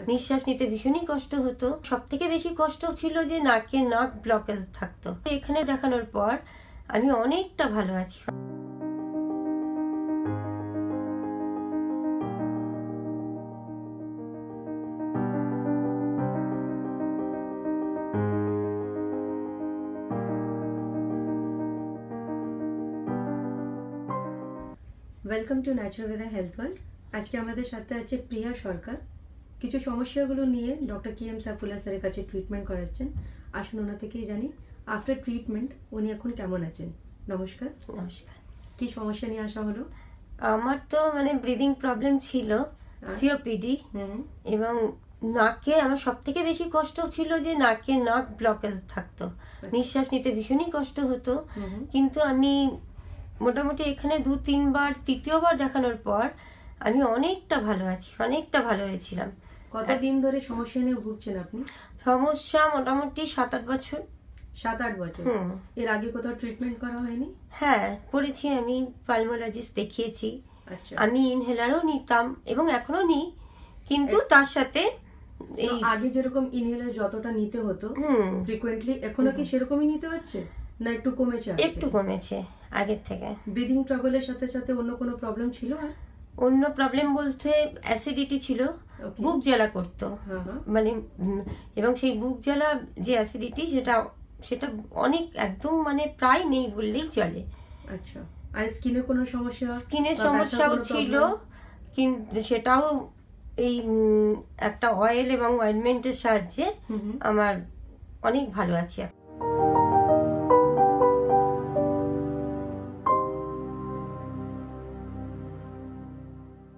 নিঃশ্বাস নিতে ভীষণই কষ্ট হতো। সব থেকে বেশি কষ্ট ছিল যে নাক ব্লকেজ থাকতো। এখানে দেখানোর পর আমি অনেকটা ভালো আছি। Welcome to Naturalveda health world. আজকে আমাদের সাথে আছে প্রিয়া সরকার। কিছু সমস্যাগুলো নিয়ে ডক্টর কে এম সাইফুল্লাহ স্যারের কাছে ট্রিটমেন্ট করাচ্ছেন। আসুন ওনা থেকেই জানি আফটার ট্রিটমেন্ট উনি এখন কেমন আছেন। নমস্কার। নমস্কার। কি সমস্যা নিয়ে আসা হলো? আমার তো ব্রিদিং প্রবলেম ছিল, সিওপিডি, এবং নাকে আমার সব থেকে বেশি কষ্ট ছিল যে নাক ব্লকেজ থাকতো। নিঃশ্বাস নিতে ভীষণই কষ্ট হতো। কিন্তু আমি মোটামুটি এখানে 2-3 বার, তৃতীয়বার দেখানোর পর আমি অনেকটা ভালো আছি, অনেকটা ভালো হয়েছিলাম। কতদিন ধরে সমস্যা নিয়ে ভুগছেন আপনি? সমস্যা মোটামুটি 7-8 বছর। 7-8 বছর। এর আগে কোথাও ট্রিটমেন্ট করা হয়নি? হ্যাঁ, করেছি। আমি পালমোলজিস্ট দেখিয়েছি। আচ্ছা। আমি ইনহেলারও নিতাম এবং এখনো নিই, কিন্তু তার সাথে এই আগে যেরকম ইনহেলার যতটা নিতে হতো ফ্রিকোয়েন্টলি, এখনো কি সেরকমই নিতে হচ্ছে না একটু কমেছে? একটু কমেছে আগের থেকে। ব্রিদিং ট্রাবলের সাথে সাথে অন্য কোনো প্রবলেম ছিল? আর অন্য প্রবলেম বলতে অ্যাসিডিটি ছিল, বুক জ্বালা করতো এবং সেই বুক জ্বালা যে অ্যাসিডিটি সেটা অনেক একদম প্রায় নেই বললেই চলে। আচ্ছা। আর স্কিনে কোনো সমস্যা? স্কিনের সমস্যাও ছিল, কিন্তু সেটাও এই একটা অয়েল এবং অয়েন্টমেন্টের সাহায্যে আমার অনেক ভালো আছে।